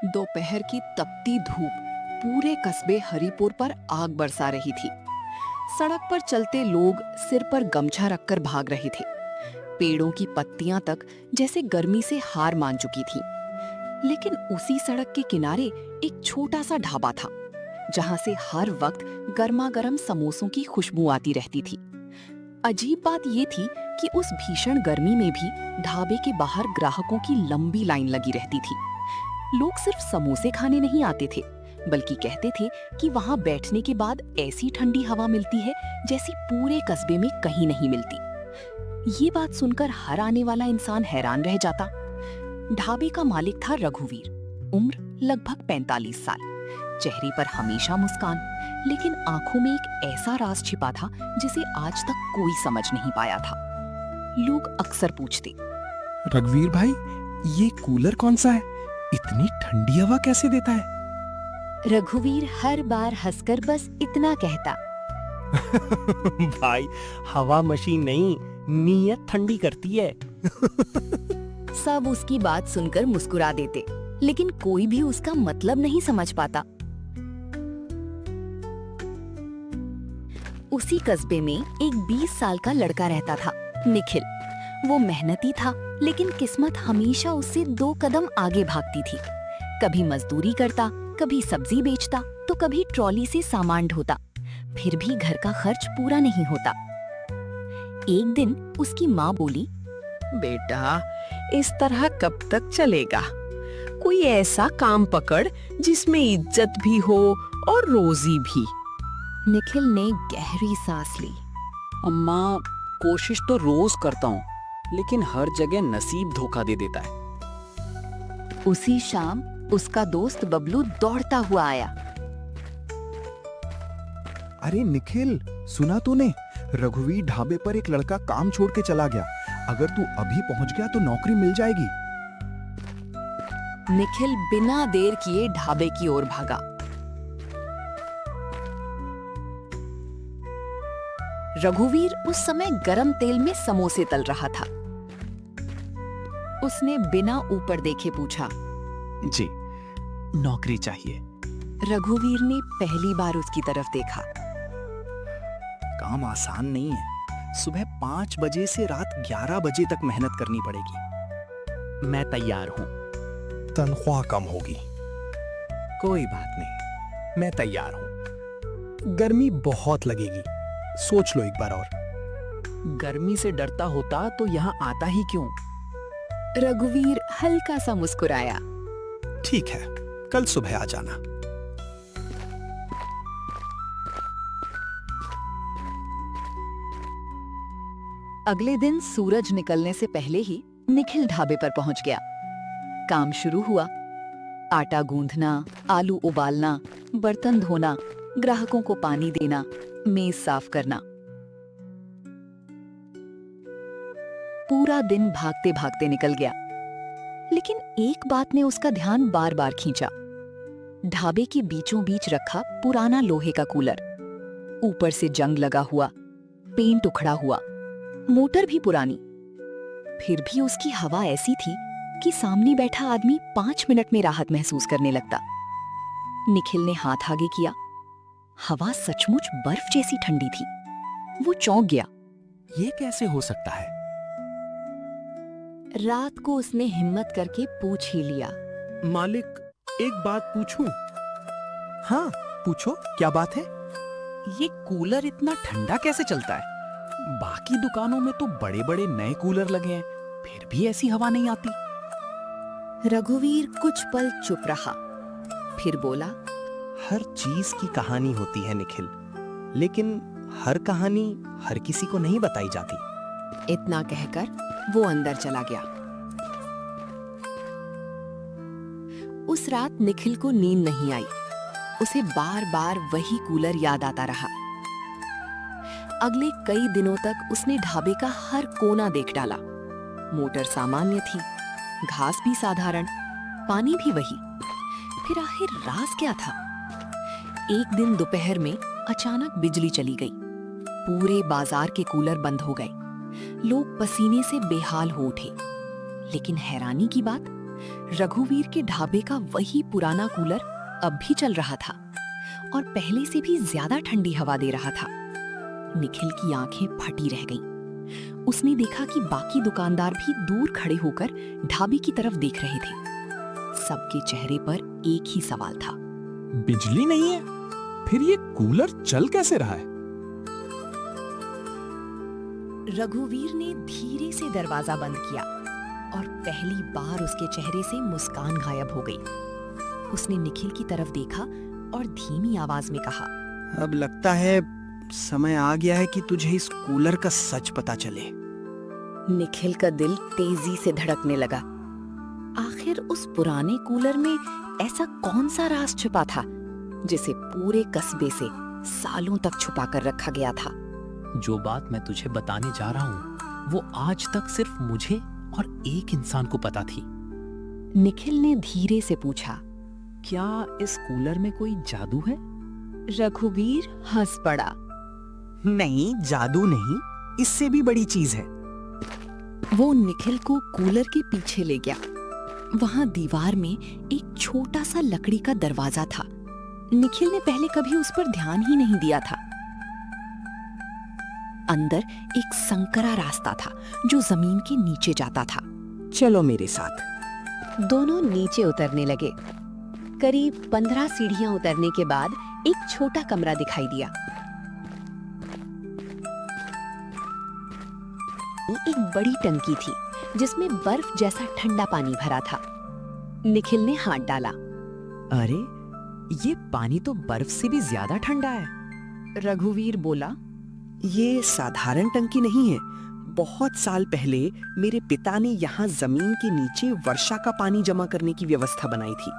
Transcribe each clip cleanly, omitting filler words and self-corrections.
दोपहर की तपती धूप पूरे कस्बे हरिपुर पर आग बरसा रही थी। सड़क पर चलते लोग सिर पर गमछा रखकर भाग रहे थे। पेड़ों की पत्तियां तक जैसे गर्मी से हार मान चुकी थीं। लेकिन उसी सड़क के किनारे एक छोटा सा ढाबा था, जहां से हर वक्त गर्मा गर्म समोसों की खुशबू आती रहती थी। अजीब बात ये थी कि उस भीषण गर्मी में भी ढाबे के बाहर ग्राहकों की लंबी लाइन लगी रहती थी। लोग सिर्फ समोसे खाने नहीं आते थे, बल्कि कहते थे कि वहां बैठने के बाद ऐसी ठंडी हवा मिलती है जैसी पूरे कस्बे में कहीं नहीं मिलती। ये बात सुनकर हर आने वाला इंसान हैरान रह जाता। ढाबे का मालिक था रघुवीर, उम्र लगभग 45 साल। चेहरे पर हमेशा मुस्कान, लेकिन आंखों में एक ऐसा राज छिपा था जिसे आज तक कोई समझ नहीं पाया था। लोग अक्सर पूछते, रघुवीर भाई, ये कूलर कौन सा है? इतनी ठंडी हवा कैसे देता है? रघुवीर हर बार हंसकर बस इतना कहता, भाई, हवा मशीन नहीं, नीयत ठंडी करती है। सब उसकी बात सुनकर मुस्कुरा देते, लेकिन कोई भी उसका मतलब नहीं समझ पाता। उसी कस्बे में एक 20 साल का लड़का रहता था, निखिल। वो मेहनती था, लेकिन किस्मत हमेशा उससे 2 कदम आगे भागती थी। कभी मजदूरी करता, कभी सब्जी बेचता, तो कभी ट्रॉली से सामान ढोता। फिर भी घर का खर्च पूरा नहीं होता। एक दिन उसकी माँ बोली, बेटा, इस तरह कब तक चलेगा? कोई ऐसा काम पकड़ जिसमें इज्जत भी हो और रोजी भी। निखिल ने गहरी सांस ली। अम्मा, कोशिश तो रोज करता हूँ, लेकिन हर जगह नसीब धोखा दे देता है। उसी शाम उसका दोस्त बबलू दौड़ता हुआ आया। अरे निखिल, सुना तूने? रघुवीर ढाबे पर एक लड़का काम छोड़ के चला गया। अगर तू अभी पहुंच गया तो नौकरी मिल जाएगी। निखिल बिना देर किए ढाबे की ओर भागा। रघुवीर उस समय गरम तेल में समोसे तल रहा था। उसने बिना ऊपर देखे पूछा, जी, नौकरी चाहिए। रघुवीर ने पहली बार उसकी तरफ देखा। काम आसान नहीं है। सुबह 5 बजे से रात 11 बजे तक मेहनत करनी पड़ेगी। मैं तैयार हूँ। तनख्वाह कम होगी। कोई बात नहीं, मैं तैयार हूँ। गर्मी बहुत लगेगी, सोच लो एक बार और। गर्मी से डरता होता तो यहाँ आता ही क्यों? रघुवीर हल्का सा मुस्कुराया। ठीक है, कल सुबह आ जाना। अगले दिन सूरज निकलने से पहले ही निखिल ढाबे पर पहुंच गया। काम शुरू हुआ। आटा गूंथना, आलू उबालना, बर्तन धोना, ग्राहकों को पानी देना, मेज साफ करना। पूरा दिन भागते भागते निकल गया। लेकिन एक बात ने उसका ध्यान बार बार खींचा। ढाबे के बीचों बीच रखा पुराना लोहे का कूलर। ऊपर से जंग लगा हुआ, पेंट उखड़ा हुआ, मोटर भी पुरानी। फिर भी उसकी हवा ऐसी थी कि सामने बैठा आदमी 5 मिनट में राहत महसूस करने लगता। निखिल ने हाथ आगे किया। हवा सचमुच बर्फ जैसी ठंडी थी। वो चौंक गया। ये कैसे हो सकता है? रात को उसने हिम्मत करके पूछ ही लिया, मालिक, एक बात पूछूं? हाँ, पूछो, क्या बात है? ये कूलर इतना ठंडा कैसे चलता है? बाकी दुकानों में तो बड़े बड़े नए कूलर लगे हैं, फिर भी ऐसी हवा नहीं आती। रघुवीर कुछ पल चुप रहा, फिर बोला, हर चीज की कहानी होती है निखिल, लेकिन हर कहानी हर किसी को नहीं बताई जाती। इतना कहकर वो अंदर चला गया। उस रात निखिल को नींद नहीं आई। उसे बार बार वही कूलर याद आता रहा। अगले कई दिनों तक उसने ढाबे का हर कोना देख डाला। मोटर सामान्य थी, घास भी साधारण, पानी भी वही। फिर आखिर राज क्या था? एक दिन दोपहर में अचानक बिजली चली गई। पूरे बाजार के कूलर बंद हो गए। लोग पसीने से बेहाल हो उठे। लेकिन हैरानी की बात, रघुवीर के ढाबे का वही पुराना कूलर अब भी चल रहा था और पहले से भी ज्यादा ठंडी हवा दे रहा था। निखिल की आंखें फटी रह गईं। उसने देखा कि बाकी दुकानदार भी दूर खड़े होकर ढाबे की तरफ देख रहे थे। सबके चेहरे पर एक ही सवाल था। बिजली नहीं है, फिर ये कूलर चल कैसे रहा है? रघुवीर ने धीरे से दरवाजा बंद किया और पहली बार उसके चेहरे से मुस्कान गायब हो गई। उसने निखिल की तरफ देखा और धीमी आवाज में कहा, अब लगता है समय आ गया है कि तुझे इस कूलर का सच पता चले। निखिल का दिल तेजी से धड़कने लगा। आखिर उस पुराने कूलर में ऐसा कौन सा राज छुपा था जिसे पूरे कस्बे से सालों तक छुपा कर रखा गया था। जो बात मैं तुझे बताने जा रहा हूँ वो आज तक सिर्फ मुझे और एक इंसान को पता थी। निखिल ने धीरे से पूछा, क्या इस कूलर में कोई जादू है? रघुवीर हंस पड़ा। नहीं, जादू नहीं, इससे भी बड़ी चीज है। वो निखिल को कूलर के पीछे ले गया। वहां दीवार में एक छोटा सा लकड़ी का दरवाजा था। निखिल ने पहले कभी उस पर ध्यान ही नहीं दिया था। अंदर एक संकरा रास्ता था जो जमीन के नीचे जाता था। चलो मेरे साथ। दोनों नीचे उतरने लगे। करीब 15 सीढ़ियां उतरने के बाद एक छोटा कमरा दिखाई दिया। एक बड़ी टंकी थी जिसमें बर्फ जैसा ठंडा पानी भरा था। निखिल ने हाथ डाला। अरे, ये पानी तो बर्फ से भी ज्यादा ठंडा है। रघुवीर बोला, ये साधारण टंकी नहीं है। बहुत साल पहले मेरे पिता ने यहाँ जमीन के नीचे वर्षा का पानी जमा करने की व्यवस्था बनाई थी।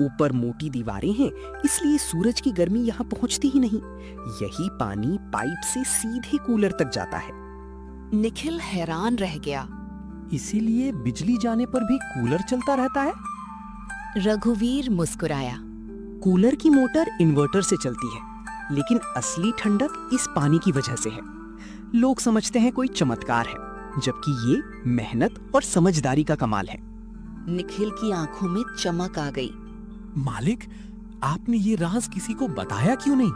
ऊपर मोटी दीवारें हैं, इसलिए सूरज की गर्मी यहाँ पहुँचती ही नहीं। यही पानी पाइप से सीधे कूलर तक जाता है। निखिल हैरान रह गया। इसीलिए बिजली जाने पर भी कूलर चलता रहता है? रघुवीर मुस्कुराया। कूलर की मोटर इन्वर्टर से चलती है, लेकिन असली ठंडक इस पानी की वजह से है। लोग समझते हैं कोई चमत्कार है, जबकि ये मेहनत और समझदारी का कमाल है। निखिल की आंखों में चमक आ गई। मालिक, आपने ये राज किसी को बताया क्यों नहीं?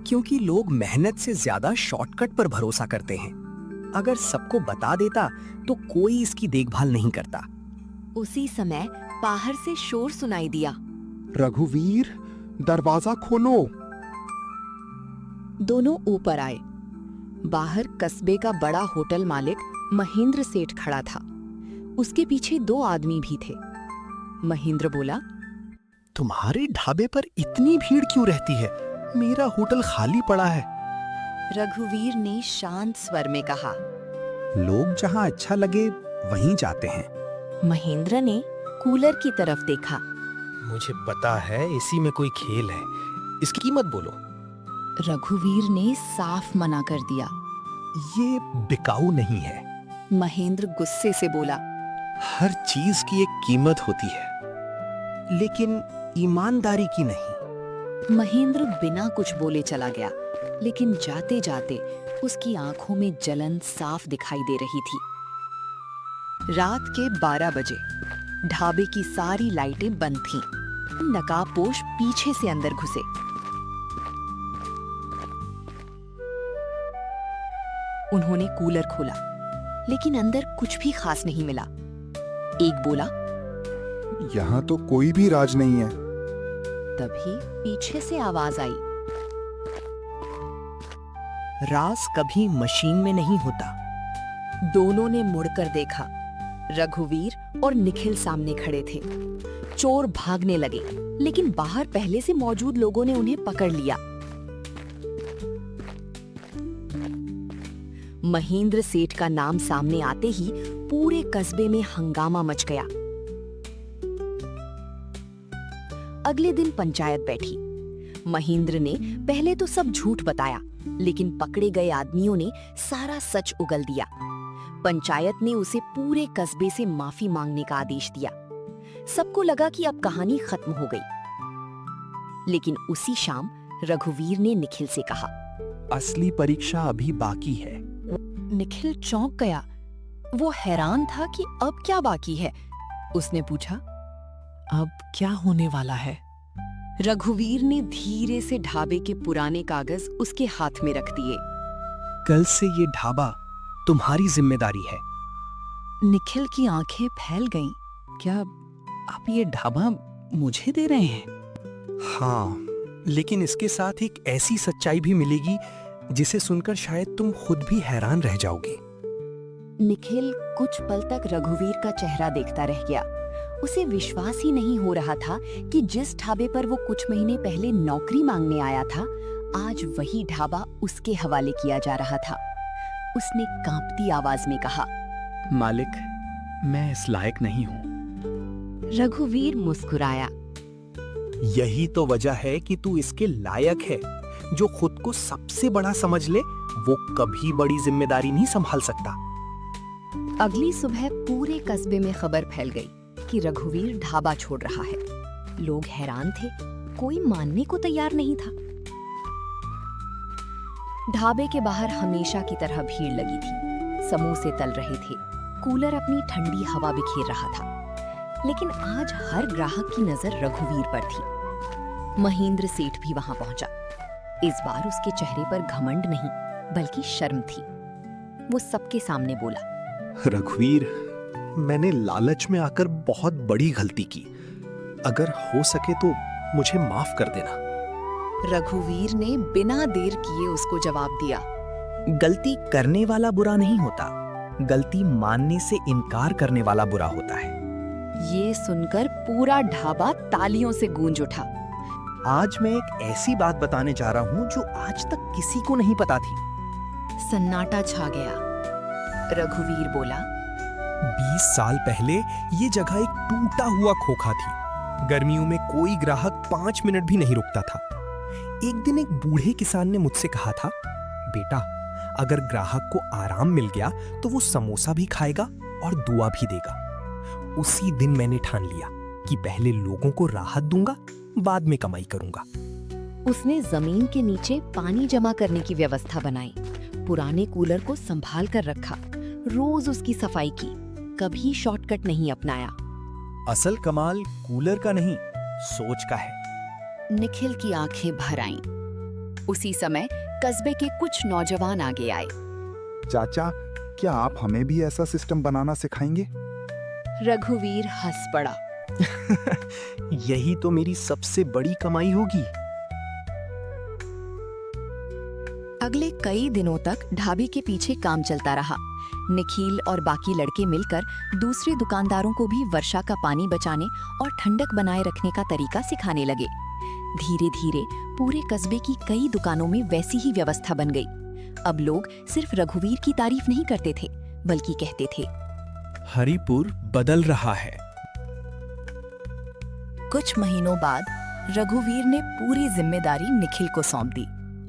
क्योंकि लोग मेहनत से ज्यादा शॉर्टकट पर भरोसा करते हैं। अगर सबको बता देता तो कोई इसकी देखभाल नहीं करता। उसी समय बाहर से शोर सुनाई दिया। रघुवीर, दरवाजा खोलो। दोनों ऊपर आए। बाहर कस्बे का बड़ा होटल मालिक महेंद्र सेठ खड़ा था। उसके पीछे 2 आदमी भी थे। महेंद्र बोला, तुम्हारे ढाबे पर इतनी भीड़ क्यों रहती है? मेरा होटल खाली पड़ा है। रघुवीर ने शांत स्वर में कहा। लोग जहाँ अच्छा लगे वहीं जाते हैं। महेंद्र ने कूलर की तरफ देखा। मुझे पता है इसी में कोई खेल है, इसकी कीमत बोलो। रघुवीर ने साफ मना कर दिया। ये बिकाऊ नहीं है। महेंद्र गुस्से से बोला, हर चीज की एक कीमत होती है, लेकिन ईमानदारी की नहीं। महेंद्र बिना कुछ बोले चला गया, लेकिन जाते जाते उसकी आंखों में जलन साफ दिखाई दे रही थी। रात के 12 बजे ढाबे की सारी लाइटें बंद थीं। नकाबपोश पीछे से अंदर घुसे। उन्होंने कूलर खोला, लेकिन अंदर कुछ भी खास नहीं मिला। एक बोला, यहाँ तो कोई भी राज नहीं है। तभी पीछे से आवाज आई, राज कभी मशीन में नहीं होता। दोनों ने मुड़कर देखा। रघुवीर और निखिल सामने खड़े थे। चोर भागने लगे, लेकिन बाहर पहले से मौजूद लोगों ने उन्हें पकड़ लिया। महेंद्र सेठ का नाम सामने आते ही पूरे कस्बे में हंगामा मच गया। अगले दिन पंचायत बैठी। महेंद्र ने पहले तो सब झूठ बताया, लेकिन पकड़े गए आदमियों ने सारा सच उगल दिया। पंचायत ने उसे पूरे कस्बे से माफी मांगने का आदेश दिया। सबको लगा कि अब कहानी खत्म हो गई। लेकिन उसी शाम रघुवीर ने निखिल से कहा, असली परीक्षा अभी बाकी है। निखिल चौंक गया। वो हैरान था कि अब क्या बाकी है। उसने पूछा। अब क्या होने वाला है? रघुवीर ने धीरे से ढाबे के पुराने कागज उसके हाथ में रख दिए। कल से ये ढाबा तुम्हारी जिम्मेदारी है। निखिल की आंखें फैल गईं। क्या आप ये ढाबा मुझे दे रहे हैं? हाँ, लेकिन इसके साथ एक ऐसी सच्चाई भी मिलेगी जिसे सुनकर शायद तुम खुद भी हैरान रह जाओगे। निखिल कुछ पल तक रघुवीर का चेहरा देखता रह गया। उसे विश्वास ही नहीं हो रहा था कि जिस ढाबे पर वो कुछ महीने पहले नौकरी मांगने आया था, आज वही ढाबा उसके हवाले किया जा रहा था। उसने कांपती आवाज में कहा, मालिक, मैं इस लायक नहीं हूँ। रघुवीर मुस्कुराया। यही तो वजह है कि तू इसके लायक है। जो खुद को सबसे बड़ा समझ ले, वो कभी बड़ी जिम्मेदारी नहीं संभाल सकता। अगली सुबह पूरे कस्बे में खबर फैल गई कि रघुवीर ढाबा छोड़ रहा है। लोग हैरान थे, कोई मानने को तैयार नहीं था। ढाबे के बाहर हमेशा की तरह भीड़ लगी थी। समोसे तल रहे थे, कूलर अपनी ठंडी हवा बिखेर रहा था। लेकिन आज हर ग्राहक की नजर रघुवीर पर थी। महेंद्र सेठ भी वहां पहुंचा। इस बार उसके चेहरे पर घमंड नहीं, बल्कि शर्म थी। वो सबके सामने बोला, रघुवीर, मैंने लालच में आकर बहुत बड़ी गलती की। अगर हो सके तो मुझे माफ कर देना। रघुवीर ने बिना देर किए उसको जवाब दिया। गलती करने वाला बुरा नहीं होता, गलती मानने से इनकार करने वाला बुरा होता है। ये सुनकर पूरा ढाबा तालियों से गूंज उठा। आज मैं एक ऐसी बात बताने जा रहा हूँ जो आज तक किसी को नहीं पता थी। सन्नाटा छा गया। रघुवीर बोला, 20 साल पहले ये जगह एक टूटा हुआ खोखा थी। गर्मियों में कोई ग्राहक 5 मिनट भी नहीं रुकता था। एक दिन एक बूढ़े किसान ने मुझसे कहा था, बेटा, अगर ग्राहक को आराम मिल गया तो वो समोसा भी खाएगा और दुआ भी देगा। उसी दिन मैंने ठान लिया कि पहले लोगों को राहत दूंगा, बाद में कमाई करूंगा। उसने जमीन के नीचे पानी जमा करने की व्यवस्था बनाई। पुराने कूलर को संभाल कर रखा। रोज उसकी सफाई की। कभी शॉर्टकट नहीं अपनाया। असल कमाल कूलर का नहीं, सोच का है। निखिल की आंखें भर आईं। उसी समय कस्बे के कुछ नौजवान आगे आए। चाचा, क्या आप हमें भी ऐसा सिस्टम बनाना सिखाएंगे? रघुवीर हंस पड़ा। यही तो मेरी सबसे बड़ी कमाई होगी। अगले कई दिनों तक ढाबे के पीछे काम चलता रहा। निखिल और बाकी लड़के मिलकर दूसरे दुकानदारों को भी वर्षा का पानी बचाने और ठंडक बनाए रखने का तरीका सिखाने लगे। धीरे धीरे पूरे कस्बे की कई दुकानों में वैसी ही व्यवस्था बन गई। अब लोग सिर्फ रघुवीर की तारीफ नहीं करते थे, बल्कि कहते थे, हरिपुर बदल रहा है। कुछ महीनों बाद रघुवीर ने पूरी जिम्मेदारी निखिल को सौंप दी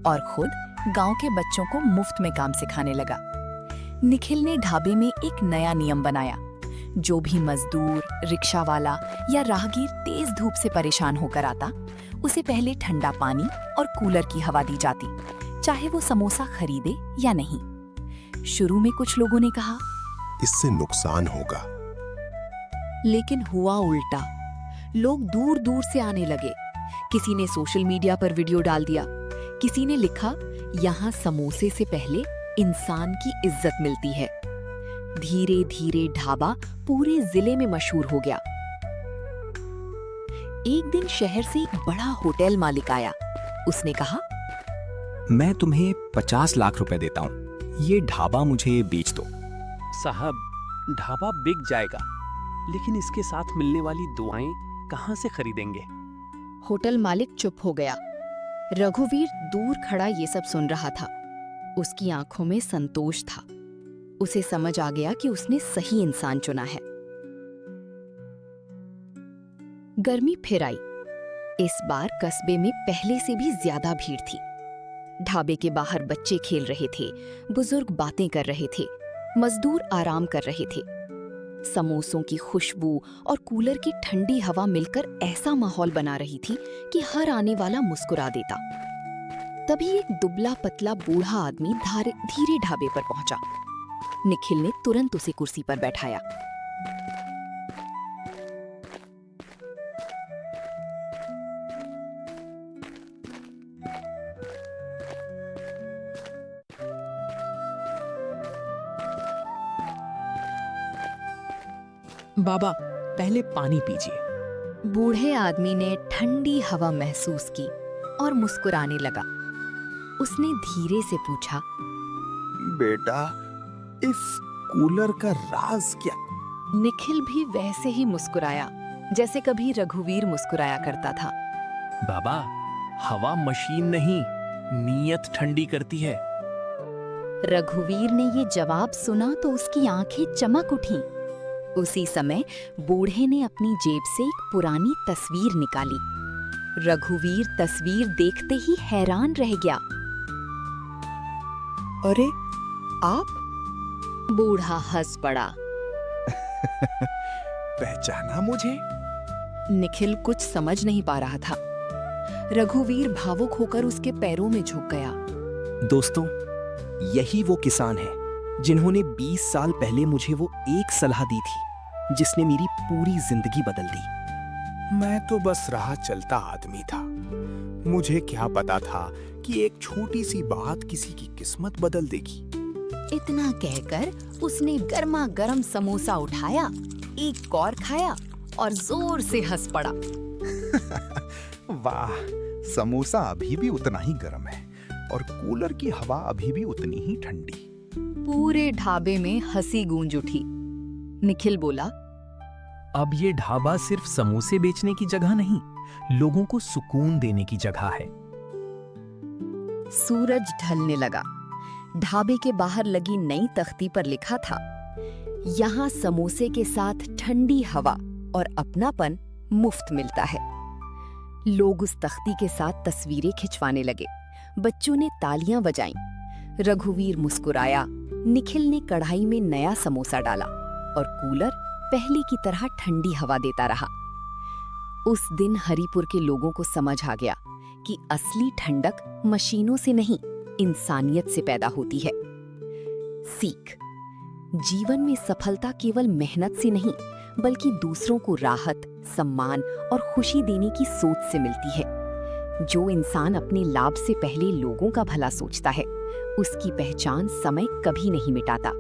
और खुद गांव के बच्चों को मुफ्त में काम सिखाने लगा। निखिल ने ढाबे में एक नया नियम बनाया। जो भी मजदूर, रिक्शा वाला या राहगीर तेज धूप से परेशान होकर आता, उसे पहले ठंडा पानी और कूलर की हवा दी जाती, चाहे वो समोसा खरीदे या नहीं। शुरू में कुछ लोगों ने कहा, इससे नुकसान होगा, लेकिन हुआ उल्टा। लोग दूर दूर से आने लगे। किसी ने सोशल मीडिया पर वीडियो डाल दिया। किसी ने लिखा, यहाँ समोसे से पहले इंसान की इज्जत मिलती है। धीरे धीरे ढाबा पूरे जिले में मशहूर हो गया। एक दिन शहर से एक बड़ा होटल मालिक आया। उसने कहा, मैं तुम्हें 50 लाख रुपए देता हूँ, ये ढाबा मुझे बेच दो। साहब, ढाबा बिक जाएगा, लेकिन इसके साथ मिलने वाली दुआएं कहाँ से खरीदेंगे? होटल मालिक चुप हो गया। रघुवीर दूर खड़ा ये सब सुन रहा था। उसकी आंखों में संतोष था। उसे समझ आ गया कि उसने सही इंसान चुना है। गर्मी फिर आई। इस बार कस्बे में पहले से भी ज्यादा भीड़ थी। ढाबे के बाहर बच्चे खेल रहे थे, बुजुर्ग बातें कर रहे थे, मजदूर आराम कर रहे थे। समोसों की खुशबू और कूलर की ठंडी हवा मिलकर ऐसा माहौल बना रही थी कि हर आने वाला मुस्कुरा देता। तभी एक दुबला पतला बूढ़ा आदमी धीरे ढाबे पर पहुंचा। निखिल ने तुरंत उसे कुर्सी पर बैठाया। बाबा पहले पानी पीजिए। बूढ़े आदमी ने ठंडी हवा महसूस की और मुस्कुराने लगा। उसने धीरे से पूछा, बेटा, इस कूलर का राज क्या? निखिल भी वैसे ही मुस्कुराया जैसे कभी रघुवीर मुस्कुराया करता था। बाबा, हवा मशीन नहीं, नीयत ठंडी करती है। रघुवीर ने ये जवाब सुना तो उसकी आंखें चमक उठीं। उसी समय बूढ़े ने अपनी जेब से एक पुरानी तस्वीर निकाली। रघुवीर तस्वीर देखते ही हैरान रह गया। अरे आप? बूढ़ा हंस पड़ा। पहचाना मुझे? निखिल कुछ समझ नहीं पा रहा था। रघुवीर भावुक होकर उसके पैरों में झुक गया। दोस्तों, यही वो किसान है जिन्होंने 20 साल पहले मुझे वो एक सलाह दी थी जिसने मेरी पूरी जिंदगी बदल दी। मैं तो बस राह चलता आदमी था। मुझे क्या पता था कि एक छोटी सी बात किसी की किस्मत बदल देगी। इतना कहकर उसने गर्मा गर्म समोसा उठाया, एक कौर खाया और जोर से हंस पड़ा। वाह, समोसा अभी भी उतना ही गर्म है और कूलर की हवा अभी भी उतनी ही ठंडी। पूरे ढाबे में हंसी गूंज उठी। निखिल बोला, अब ये ढाबा सिर्फ समोसे बेचने की जगह नहीं, लोगों को सुकून देने की जगह है। सूरज ढलने लगा। ढाबे के बाहर लगी नई तख्ती पर लिखा था, यहाँ समोसे के साथ ठंडी हवा और अपनापन मुफ्त मिलता है। लोग उस तख्ती के साथ तस्वीरें खिंचवाने लगे। बच्चों ने तालियां बजाईं। रघुवीर मुस्कुराया। निखिल ने कढ़ाई में नया समोसा डाला और कूलर पहले की तरह ठंडी हवा देता रहा। उस दिन हरिपुर के लोगों को समझ आ गया कि असली ठंडक मशीनों से नहीं, इंसानियत से पैदा होती है। सीख: जीवन में सफलता केवल मेहनत से नहीं, बल्कि दूसरों को राहत, सम्मान और खुशी देने की सोच से मिलती है। जो इंसान अपने लाभ से पहले लोगों का भला सोचता है, उसकी पहचान समय कभी नहीं मिटाता।